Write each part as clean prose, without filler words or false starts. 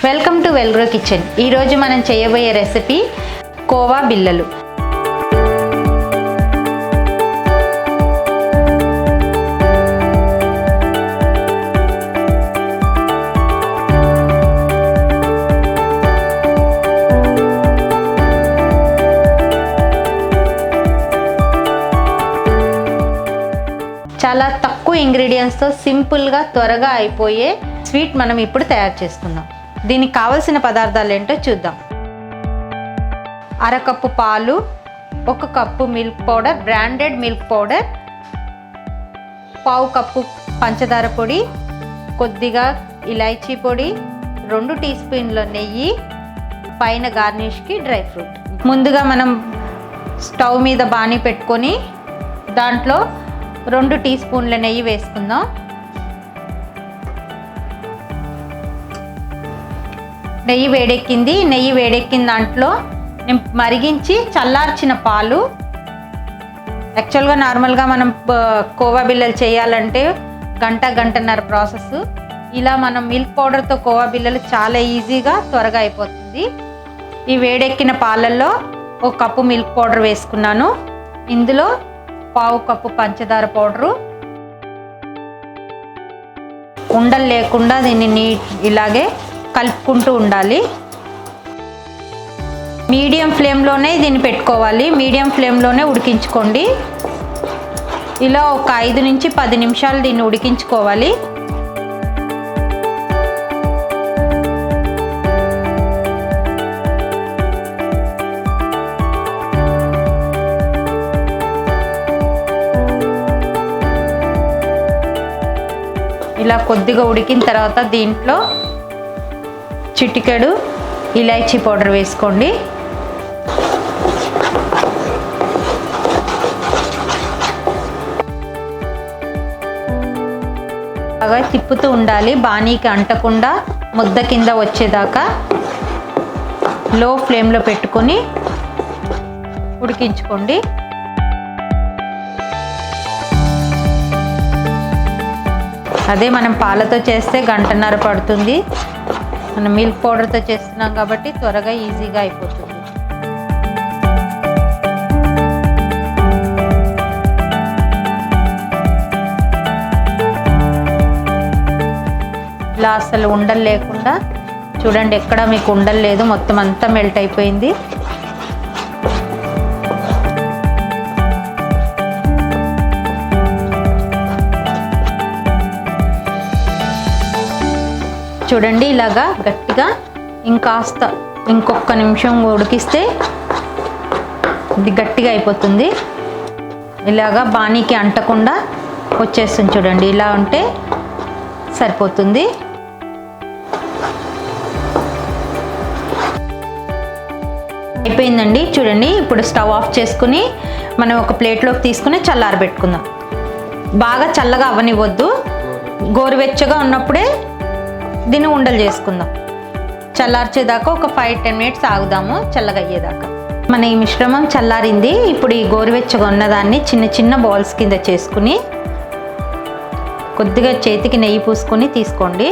Welcome to వెల్గ్రో kitchen. ఈరోజు మనం చేయబోయే రెసిపీ కోవా బిళ్ళలు. చాలా తక్కువ ఇంగ్రీడియంట్స్తో సింపుల్గా త్వరగా అయిపోయే స్వీట్ మనం ఇప్పుడు తయారు చేసుకుందాం. దీనికి కావలసిన పదార్థాలు ఏంటో చూద్దాం. అరకప్పు పాలు, 1 cup milk powder, branded milk powder, 1/2 cup పంచదార పొడి, కొద్దిగా ఇలాచీ పొడి, 2 టీ స్పూన్ల నెయ్యి, పైన గార్నిష్కి డ్రై ఫ్రూట్. ముందుగా మనం స్టవ్ మీద బాణీ పెట్టుకొని దాంట్లో 2 టీ స్పూన్ల నెయ్యి వేసుకుందాం. నెయ్యి వేడెక్కిన దాంట్లో నేను మరిగించి చల్లార్చిన పాలు. యాక్చువల్గా నార్మల్గా మనం కోవా బిళ్ళలు చేయాలంటే గంటన్నర ప్రాసెస్. ఇలా మనం మిల్క్ పౌడర్తో కోవా బిళ్ళలు చాలా ఈజీగా త్వరగా అయిపోతుంది. ఈ వేడెక్కిన పాలల్లో 1 కప్పు మిల్క్ పౌడర్ వేసుకున్నాను. ఇందులో 1/2 కప్పు పంచదార పౌడరు. ఉండలు లేకుండా దీన్ని ఇలాగే కలుపుకుంటూ ఉండాలి. మీడియం ఫ్లేమ్లోనే దీన్ని పెట్టుకోవాలి. మీడియం ఫ్లేమ్లోనే ఉడికించుకోండి. ఇలా ఒక 5 నుంచి 10 నిమిషాలు దీన్ని ఉడికించుకోవాలి. ఇలా కొద్దిగా ఉడికిన తర్వాత దీంట్లో చిటికెడు ఇలాచీ పౌడర్ వేసుకోండి. బాగా తిప్పుతూ ఉండాలి, బాణీకి అంటకుండా ముద్ద కింద వచ్చేదాకా లో ఫ్లేమ్లో పెట్టుకొని ఉడికించుకోండి. అదే మనం పాలతో చేస్తే గంటన్నర పడుతుంది. మనం మిల్క్ పౌడర్తో చేస్తున్నాం కాబట్టి త్వరగా ఈజీగా అయిపోతుంది. ఇలా అసలు ఉండలు లేకుండా చూడండి, ఎక్కడ మీకు ఉండలు లేదు, మొత్తం అంతా మెల్ట్ అయిపోయింది. చూడండి, ఇలాగా గట్టిగా ఇంకొక నిమిషం ఉడికిస్తే ఇది గట్టిగా అయిపోతుంది. ఇలాగా బాణీకి అంటకుండా వచ్చేస్తుంది. చూడండి, ఇలా ఉంటే సరిపోతుంది. అయిపోయిందండి. చూడండి, ఇప్పుడు స్టవ్ ఆఫ్ చేసుకుని మనం ఒక ప్లేట్లోకి తీసుకుని చల్లారబెట్టుకుందాం. బాగా చల్లగా అవ్వనివ్వద్దు, గోరువెచ్చగా ఉన్నప్పుడే దీన్ని ఉండలు చేసుకుందాం. చల్లార్చేదాకా ఒక 5-10 మినిట్స్ ఆగుదాము, చల్లగా అయ్యేదాకా. మన ఈ మిశ్రమం చల్లారింది. ఇప్పుడు ఈ గోరువెచ్చగా ఉన్నదాన్ని చిన్న చిన్న బాల్స్ కింద చేసుకుని కొద్దిగా చేతికి నెయ్యి పూసుకొని తీసుకోండి.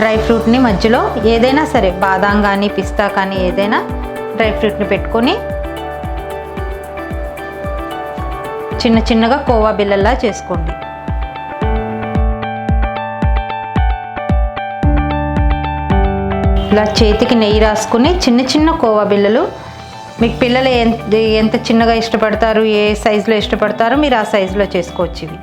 డ్రై ఫ్రూట్ని మధ్యలో ఏదైనా సరే, బాదాం కానీ పిస్తా కానీ ఏదైనా డ్రై ఫ్రూట్ని పెట్టుకొని చిన్న చిన్నగా కోవా బిళ్ళల్లా చేసుకోండి. ఇలా చేతికి నెయ్యి రాసుకుని చిన్న చిన్న కోవా బిళ్ళలు, మీకు పిల్లలు ఎంత చిన్నగా ఇష్టపడతారు, ఏ సైజులో ఇష్టపడతారో మీరు ఆ సైజులో చేసుకోవచ్చు. ఇవి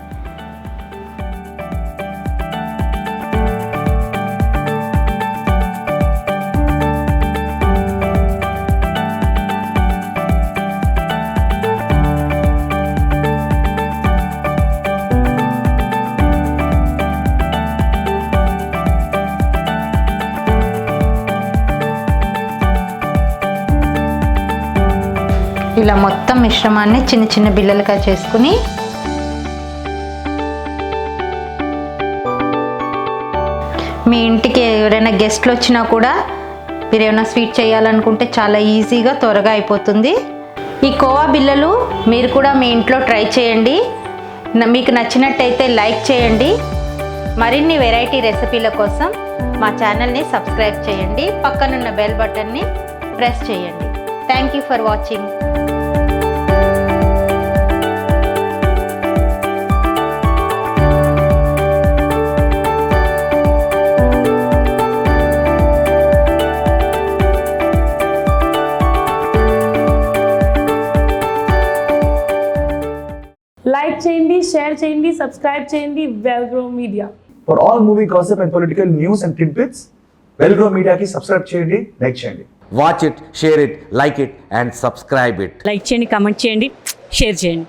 ఇలా మొత్తం మిశ్రమాన్ని చిన్న చిన్న బిళ్ళలుగా చేసుకుని మీ ఇంటికి ఎవరైనా గెస్ట్లు వచ్చినా కూడా మీరు ఏమైనా స్వీట్ చేయాలనుకుంటే చాలా ఈజీగా త్వరగా అయిపోతుంది. ఈ కోవా బిళ్ళలు మీరు కూడా మీ ఇంట్లో ట్రై చేయండి. మీకు నచ్చినట్టయితే లైక్ చేయండి. మరిన్ని వెరైటీ రెసిపీల కోసం మా ఛానల్ని సబ్స్క్రైబ్ చేయండి. పక్కనున్న బెల్ బటన్ని ప్రెస్ చేయండి. Thank you for watching. Like చేయండి, షేర్ చేయండి, సబ్స్క్రైబ్ చేయండి Welgrow Media. For all movie gossip and political news and tidbits, Welgrow Media ki subscribe cheyandi, like cheyandi. Watch it, share it, like it and subscribe it. Like చేయండి, comment చేయండి, share చేయండి.